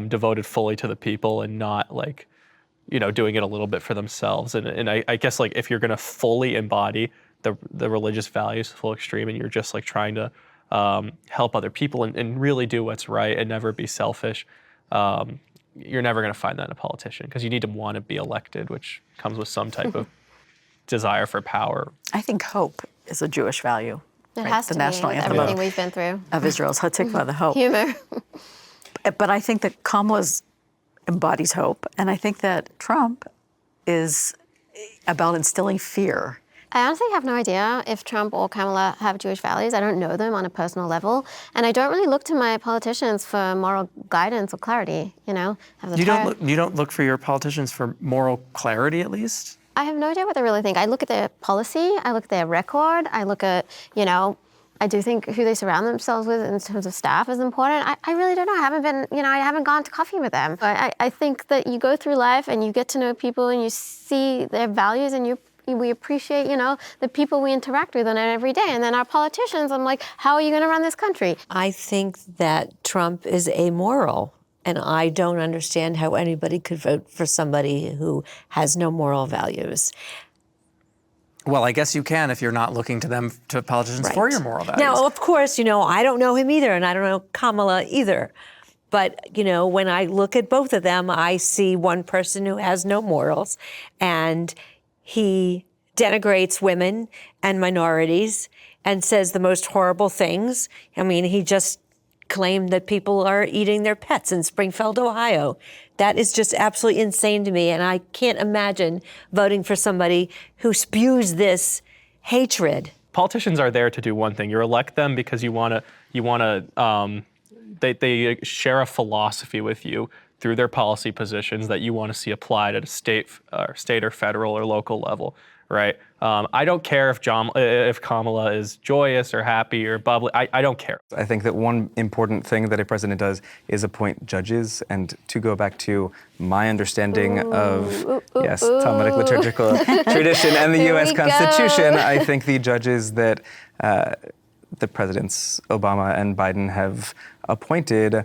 devoted fully to the people and not doing it a little bit for themselves. And I guess if you're going to fully embody the religious values to the full extreme, and you're just trying to help other people and really do what's right and never be selfish, you're never going to find that in a politician, because you need to want to be elected, which comes with some type of desire for power. I think hope is a Jewish value. It has the to national be with anthem everything we've been through. of Israel's Hatikvah, the hope. Humor. But I think that Kamala embodies hope, and I think that Trump is about instilling fear. I honestly have no idea if Trump or Kamala have Jewish values. I don't know them on a personal level, and I don't really look to my politicians for moral guidance or clarity. You don't look for your politicians for moral clarity, at least? I have no idea what they really think. I look at their policy, I look at their record, I look at, I do think who they surround themselves with in terms of staff is important. I really don't know. I haven't gone to coffee with them. But I think that you go through life and you get to know people and you see their values and we appreciate, the people we interact with on it every day. And then our politicians, I'm like, how are you going to run this country? I think that Trump is amoral. And I don't understand how anybody could vote for somebody who has no moral values. Well, I guess you can if you're not looking to politicians for your moral values. Now, of course, I don't know him either, and I don't know Kamala either. But, when I look at both of them, I see one person who has no morals, and he denigrates women and minorities and says the most horrible things. I mean, he just claimed that people are eating their pets in Springfield, Ohio. That is just absolutely insane to me, and I can't imagine voting for somebody who spews this hatred. Politicians are there to do one thing. You elect them because they share a philosophy with you through their policy positions that you want to see applied at a state or federal or local level, right? I don't care if Kamala is joyous or happy or bubbly. I don't care. I think that one important thing that a president does is appoint judges. And to go back to my understanding of Talmudic liturgical tradition and the U.S. Constitution, I think the judges that the presidents Obama and Biden have appointed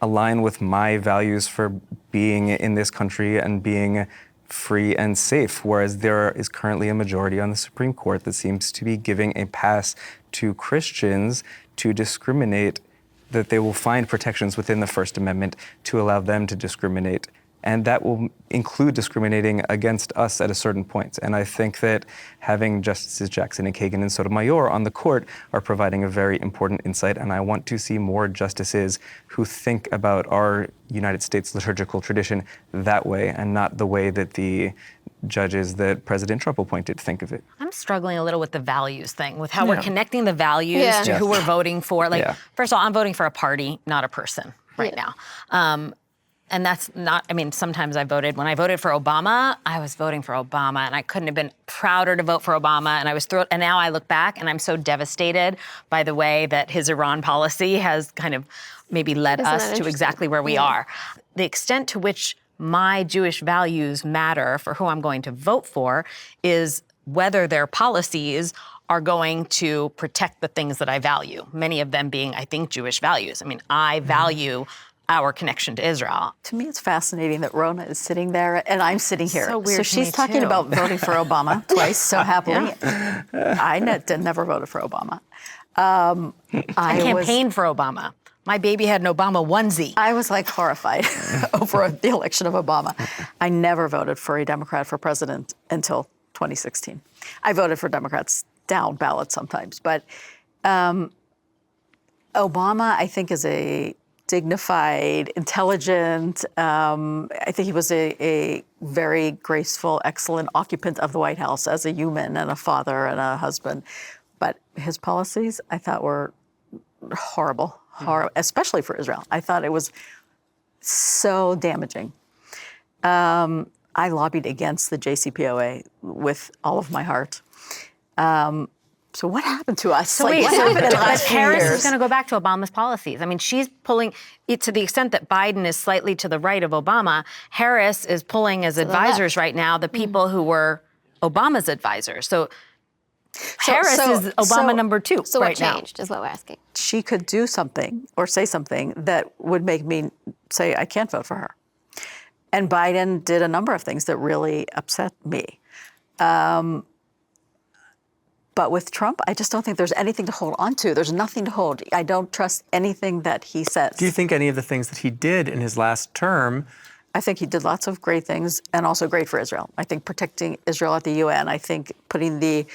align with my values for being in this country and being free and safe, whereas there is currently a majority on the Supreme Court that seems to be giving a pass to Christians to discriminate, that they will find protections within the First Amendment to allow them to discriminate. And that will include discriminating against us at a certain point. And I think that having Justices Jackson and Kagan and Sotomayor on the court are providing a very important insight. And I want to see more justices who think about our United States liturgical tradition that way and not the way that the judges that President Trump appointed think of it. I'm struggling a little with the values thing, with how we're connecting the values to who we're voting for. First of all, I'm voting for a party, not a person right now. And that's not, sometimes when I voted for Obama, I was voting for Obama, and I couldn't have been prouder to vote for Obama, and I was thrilled. And now I look back, and I'm so devastated by the way that his Iran policy has kind of maybe led us to exactly where we are. The extent to which my Jewish values matter for who I'm going to vote for is whether their policies are going to protect the things that I value, many of them being, I think, Jewish values. I mean, I value our connection to Israel. To me, it's fascinating that Rona is sitting there and I'm sitting here. So weird to she's me, talking too. about voting for Obama twice so happily. I never voted for Obama. I campaigned for Obama. My baby had an Obama onesie. I was like horrified over the election of Obama. I never voted for a Democrat for president until 2016. I voted for Democrats down ballot sometimes, but Obama, I think, is a dignified, intelligent. I think he was a very graceful, excellent occupant of the White House as a human and a father and a husband. But his policies, I thought, were horrible, especially for Israel. I thought it was so damaging. I lobbied against the JCPOA with all of my heart. So what happened to us? So wait, but Harris is going to go back to Obama's policies. I mean, she's pulling it to the extent that Biden is slightly to the right of Obama. Harris is pulling as advisors right now the people who were Obama's advisors. So Harris is Obama number 2 So right what changed is what we're asking. She could do something or say something that would make me say, I can't vote for her. And Biden did a number of things that really upset me. But with Trump, I just don't think there's anything to hold on to. There's nothing to hold. I don't trust anything that he says. Do you think any of the things that he did in his last term? I think he did lots of great things and also great for Israel. I think protecting Israel at the UN. I think putting the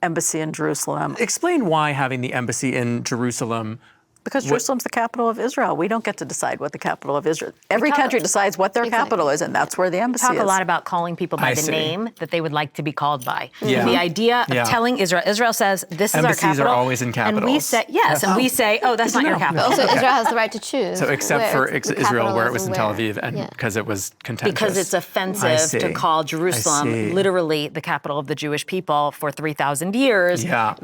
embassy in Jerusalem. Explain why having the embassy in Jerusalem. Because Jerusalem's the capital of Israel. We don't get to decide what the capital of Israel. Every country decides what their capital is, and that's where the embassy is. Talk a lot about calling people by the name that they would like to be called by. Yeah. The idea of telling Israel says, this is our capital. Embassies are always in capitals. And we say, yes, and we say, oh, that's not your capital. Also, Israel has the right to choose. So except for Israel, where it was in Tel Aviv, and Yeah. because it was contentious. Because it's offensive to call Jerusalem literally the capital of the Jewish people for 3,000 years. Yeah.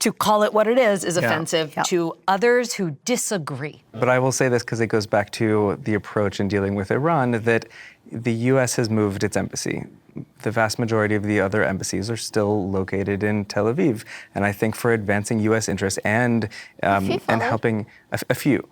To call it what it is offensive to others who disagree. But I will say this because it goes back to the approach in dealing with Iran, that the U.S. has moved its embassy. The vast majority of the other embassies are still located in Tel Aviv. And I think for advancing U.S. interests and helping a few.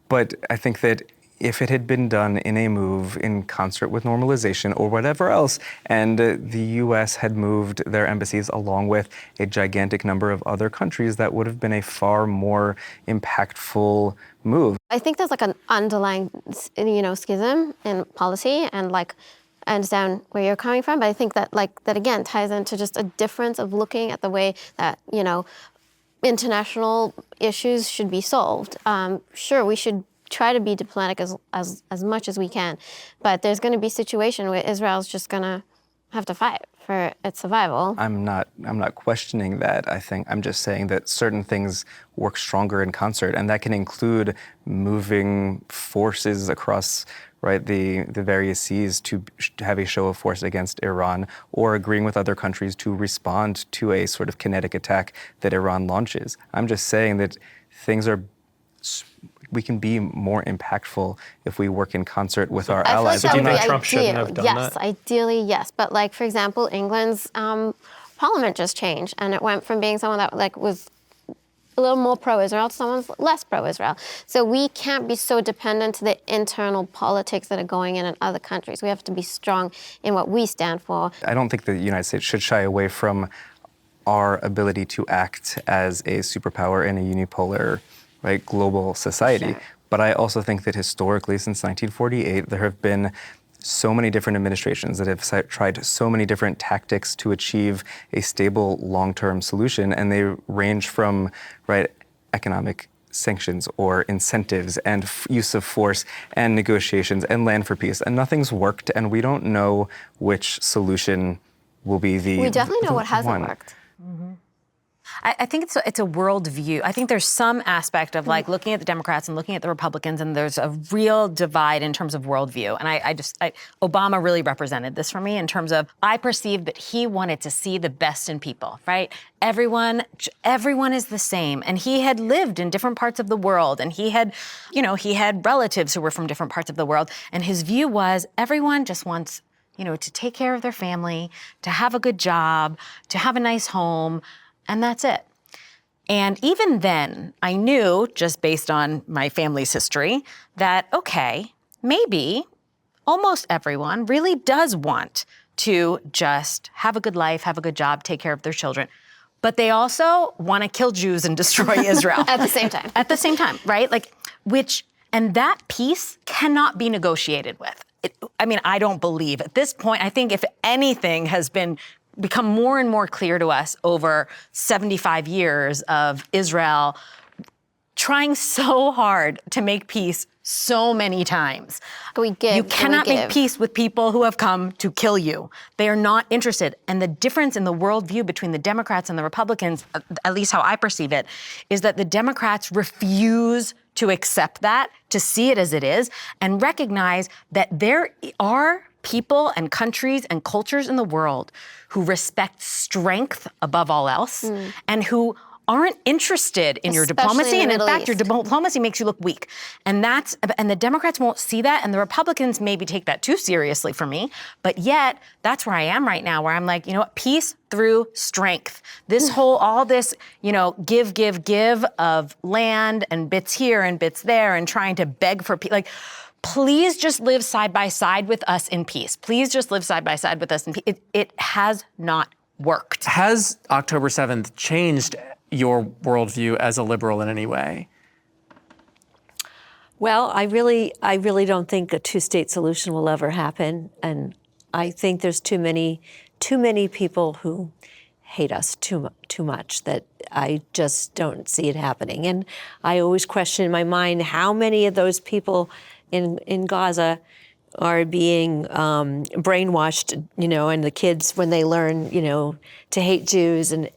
But I think that if it had been done in a move in concert with normalization or whatever else, and the U.S. had moved their embassies along with a gigantic number of other countries, that would have been a far more impactful move. I think there's like an underlying, schism in policy, and I understand where you're coming from, but I think that that again ties into just a difference of looking at the way that, international issues should be solved. Sure, we should try to be diplomatic as much as we can, but there's going to be a situation where Israel's just going to have to fight for its survival. I'm not questioning that. I think I'm just saying that certain things work stronger in concert, and that can include moving forces across the various seas to have a show of force against Iran, or agreeing with other countries to respond to a sort of kinetic attack that Iran launches. I'm just saying that we can be more impactful if we work in concert with our allies. So do you think Trump shouldn't have done that? Yes, ideally, yes. But for example, England's parliament just changed, and it went from being someone that was a little more pro-Israel to someone less pro-Israel. So we can't be so dependent to the internal politics that are going in other countries. We have to be strong in what we stand for. I don't think the United States should shy away from our ability to act as a superpower in a unipolar global society. Sure. But I also think that historically, since 1948, there have been so many different administrations that have tried so many different tactics to achieve a stable long-term solution, and they range from economic sanctions or incentives and use of force and negotiations and land for peace, and nothing's worked, and we don't know which solution will be the We definitely know what hasn't one. worked. Mm-hmm. I think it's a world view. I think there's some aspect of looking at the Democrats and looking at the Republicans, and there's a real divide in terms of worldview. And Obama really represented this for me in terms of, I perceived that he wanted to see the best in people, right? Everyone is the same. And he had lived in different parts of the world, and he had relatives who were from different parts of the world. And his view was, everyone just wants to take care of their family, to have a good job, to have a nice home, and that's it. And even then, I knew, just based on my family's history, that, okay, maybe almost everyone really does want to just have a good life, have a good job, take care of their children. But they also want to kill Jews and destroy Israel. At the same time. At the same time, right? And that peace cannot be negotiated with. I don't believe at this point, I think if anything has become more and more clear to us over 75 years of Israel trying so hard to make peace so many times. You cannot make peace with people who have come to kill you. They are not interested. And the difference in the worldview between the Democrats and the Republicans, at least how I perceive it, is that the Democrats refuse to accept that, to see it as it is, and recognize that there are people and countries and cultures in the world who respect strength above all else and who aren't interested in your diplomacy, and in fact, your diplomacy makes you look weak. And the Democrats won't see that, and the Republicans maybe take that too seriously for me, but yet, that's where I am right now, where I'm like, you know what, peace through strength. All this, give of land and bits here and bits there, and trying to beg for peace, please just live side by side with us in peace. Please just live side by side with us in peace. It has not worked. Has October 7th changed your worldview as a liberal in any way? Well, I really don't think a two-state solution will ever happen, and I think there's too many people who hate us too much that I just don't see it happening. And I always question in my mind how many of those people in Gaza are being brainwashed, and the kids when they learn, to hate Jews, and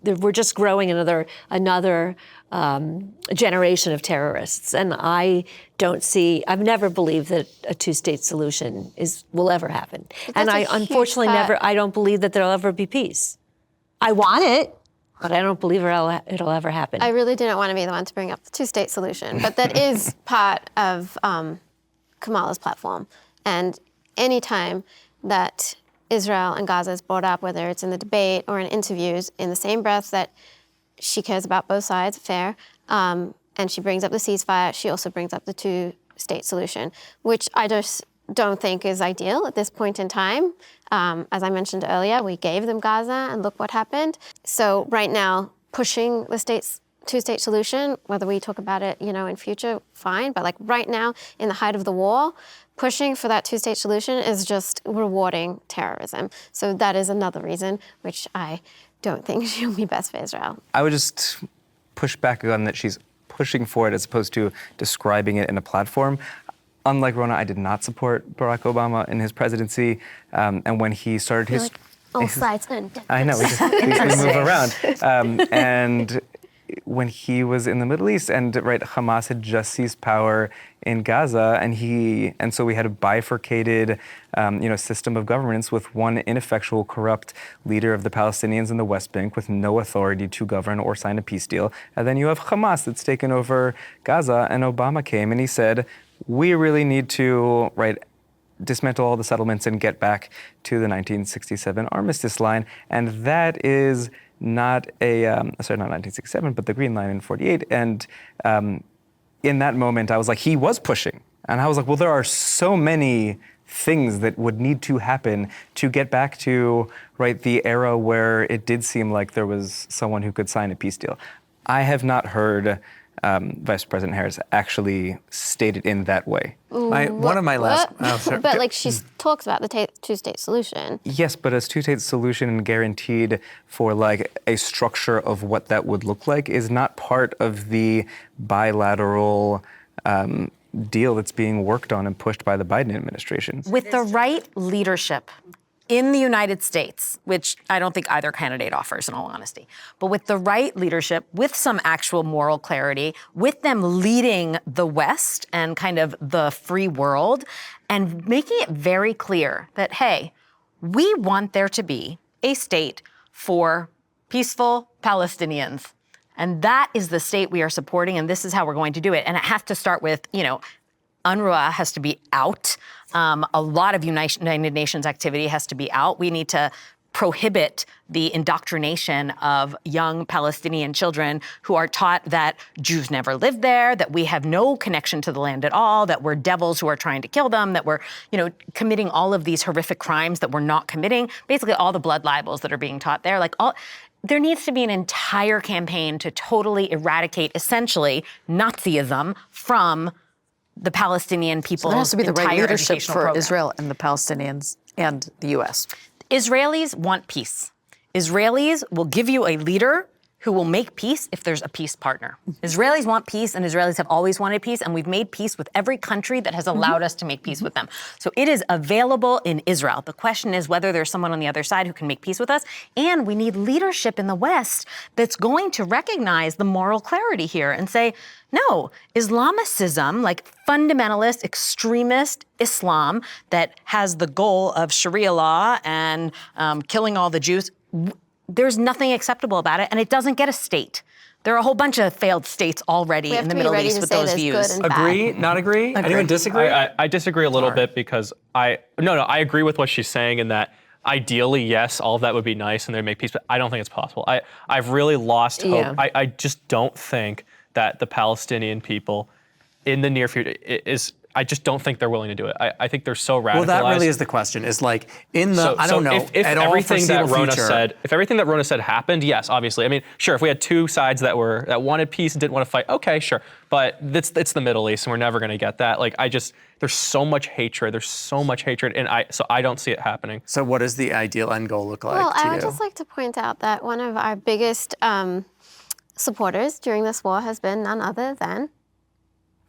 we're just growing another generation of terrorists. And I've never believed that a two-state solution will ever happen. And I unfortunately I don't believe that there'll ever be peace. I want it, but I don't believe it'll ever happen. I really didn't want to be the one to bring up the two-state solution, but that is part of Kamala's platform. And any time that Israel and Gaza is brought up, whether it's in the debate or in interviews, in the same breath that she cares about both sides, fair, and she brings up the ceasefire, she also brings up the two-state solution, which I just don't think is ideal at this point in time. As I mentioned earlier, we gave them Gaza, and look what happened. So right now, pushing the two-state solution, whether we talk about it, in future, fine. But right now, in the height of the war, pushing for that two-state solution is just rewarding terrorism. So that is another reason which I don't think she'll be best for Israel. I would just push back on that she's pushing for it as opposed to describing it in a platform. Unlike Rona, I did not support Barack Obama in his presidency, and when he started his... all sides and... I know, we move around. And when he was in the Middle East, and Hamas had just seized power in Gaza, and so we had a bifurcated, system of governance with one ineffectual, corrupt leader of the Palestinians in the West Bank with no authority to govern or sign a peace deal, and then you have Hamas that's taken over Gaza, and Obama came and he said, we really need to dismantle all the settlements and get back to the 1967 armistice line, and that is not not 1967, but the Green Line in 48. And in that moment, I was like, he was pushing. And I was like, well, there are so many things that would need to happen to get back to, the era where it did seem like there was someone who could sign a peace deal. I have not heard Vice President Harris actually state it in that way. But she talks about the two-state solution. Yes, but a two-state solution guaranteed for a structure of what that would look like is not part of the bilateral deal that's being worked on and pushed by the Biden administration. With the right leadership in the United States, which I don't think either candidate offers, in all honesty, but with the right leadership, with some actual moral clarity, with them leading the West and kind of the free world, and making it very clear that, hey, we want there to be a state for peaceful Palestinians. And that is the state we are supporting, and this is how we're going to do it. And it has to start with, UNRWA has to be out. A lot of United Nations activity has to be out. We need to prohibit the indoctrination of young Palestinian children who are taught that Jews never lived there, that we have no connection to the land at all, that we're devils who are trying to kill them, that we're, committing all of these horrific crimes that we're not committing. Basically, all the blood libels that are being taught there, there needs to be an entire campaign to totally eradicate, essentially, Nazism from the Palestinian people's So there has to be the right entire leadership educational for program. Israel and the Palestinians and the U.S. Israelis want peace. Israelis will give you a leader who will make peace if there's a peace partner. Israelis want peace, and Israelis have always wanted peace, and we've made peace with every country that has allowed us to make peace with them. So it is available in Israel. The question is whether there's someone on the other side who can make peace with us, and we need leadership in the West that's going to recognize the moral clarity here and say, no, Islamicism, like fundamentalist, extremist Islam that has the goal of Sharia law and killing all the Jews, there's nothing acceptable about it, and it doesn't get a state. There are a whole bunch of failed states already in the Middle East with those views. Agree? Not agree? Anyone disagree? I disagree a little bit because I agree with what she's saying in that ideally, yes, all of that would be nice and they'd make peace, but I don't think it's possible. I've really lost hope. Yeah. I just don't think that the Palestinian people in the near future I just don't think they're willing to do it. I think they're so radicalized. Well, that really is the question. Is like in the I don't know if at all everything that foreseeable Rona future. said, if everything that Rona said happened, yes, obviously. I mean, sure, if we had two sides that wanted peace and didn't want to fight, okay, sure. But it's the Middle East, and we're never going to get that. There's so much hatred. There's so much hatred, and I don't see it happening. So, what does the ideal end goal look like? Well, to I you? would just like to point out that one of our biggest supporters during this war has been none other than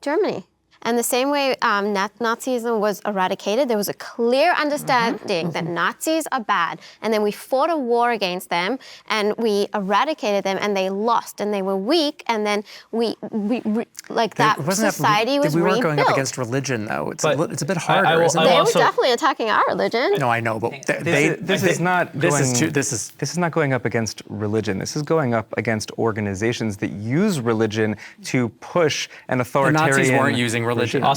Germany. And the same way Nazism was eradicated, there was a clear understanding that Nazis are bad. And then we fought a war against them, and we eradicated them, and they lost, and they were weak. And then society was rebuilt. We weren't going up against religion, though. It's a bit harder, isn't it? They were definitely attacking our religion. No, I know, but This is not going up against religion. This is going up against organizations that use religion to push an authoritarian. The Nazis weren't using religion. Yeah,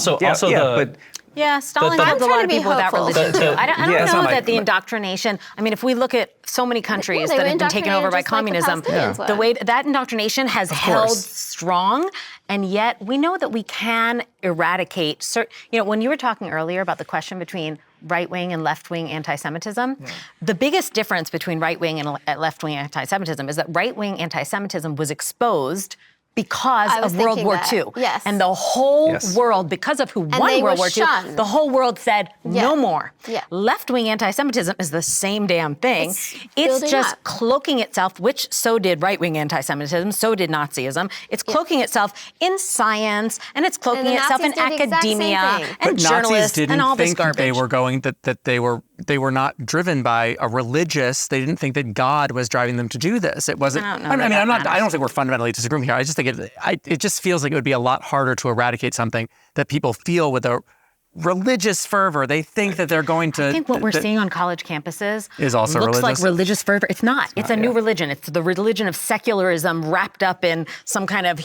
Stalin killed a lot of people without religion, too. I don't know that the indoctrination, if we look at so many countries that have been taken over by communism, the way that indoctrination has held strong, and yet we know that we can eradicate, when you were talking earlier about the question between right-wing and left-wing anti-Semitism, the biggest difference between right-wing and left-wing anti-Semitism is that right-wing anti-Semitism was exposed because of World War II. Yes. And the whole world, because of who won World War II, the whole world said, no more. Yeah. Left-wing anti-Semitism is the same damn thing. It's just cloaking itself, which so did right-wing anti-Semitism, so did Nazism. It's cloaking itself in science, and it's cloaking itself in academia and journalists and all this garbage. They were going that they were not driven by a religious. They didn't think that God was driving them to do this. It wasn't. I don't think we're fundamentally disagreeing here. I just think it just feels like it would be a lot harder to eradicate something that people feel with a religious fervor. They think that they're going to. I think what we're seeing on college campuses is also looks religious. like religious fervor. It's not. It's a new religion. It's the religion of secularism wrapped up in some kind of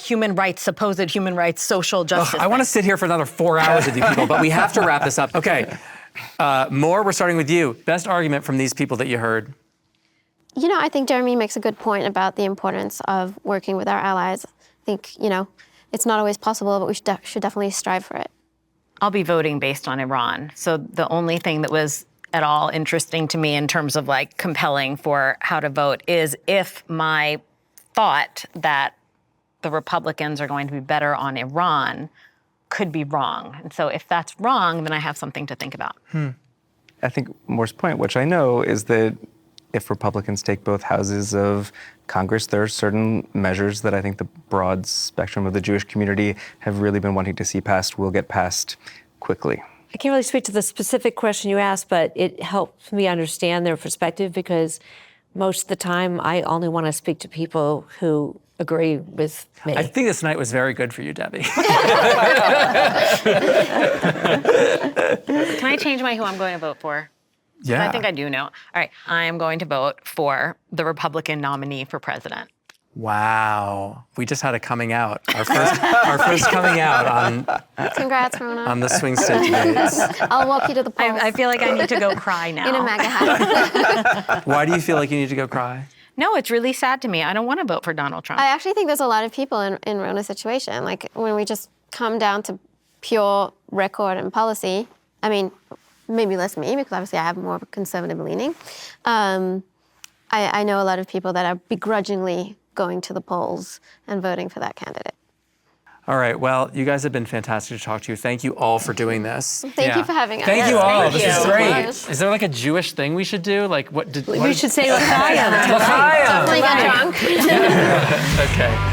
supposed human rights, social justice. I want to sit here for another 4 hours with you people, but we have to wrap this up. Okay. Moore, we're starting with you. Best argument from these people that you heard. I think Jeremy makes a good point about the importance of working with our allies. I think, it's not always possible, but we should definitely strive for it. I'll be voting based on Iran. So the only thing that was at all interesting to me in terms of compelling for how to vote is if my thought that the Republicans are going to be better on Iran could be wrong. And so if that's wrong, then I have something to think about. I think Moore's point, which I know, is that if Republicans take both houses of Congress, there are certain measures that I think the broad spectrum of the Jewish community have really been wanting to see passed will get passed quickly. I can't really speak to the specific question you asked, but it helps me understand their perspective because most of the time I only want to speak to people who agree with me. I think this night was very good for you, Debbie. Can I change who I'm going to vote for? Yeah. I think I do know. All right, I am going to vote for the Republican nominee for president. Wow. We just had a coming out. Our first coming out Congrats, Rona. on the swing state debates. I'll walk you to the polls. I feel like I need to go cry now. in a MAGA hat. Why do you feel like you need to go cry? No, it's really sad to me. I don't want to vote for Donald Trump. I actually think there's a lot of people in Rona's situation. Like when we just come down to pure record and policy, I mean, maybe less me because obviously I have more of a conservative leaning. I know a lot of people that are begrudgingly going to the polls and voting for that candidate. All right. Well, you guys have been fantastic to talk to you. Thank you all for doing this. Thank you for having us. Thank you all. Thank This is you. great. Is there like a Jewish thing we should do? Like what did We should say L'chaim. Definitely get drunk. Okay.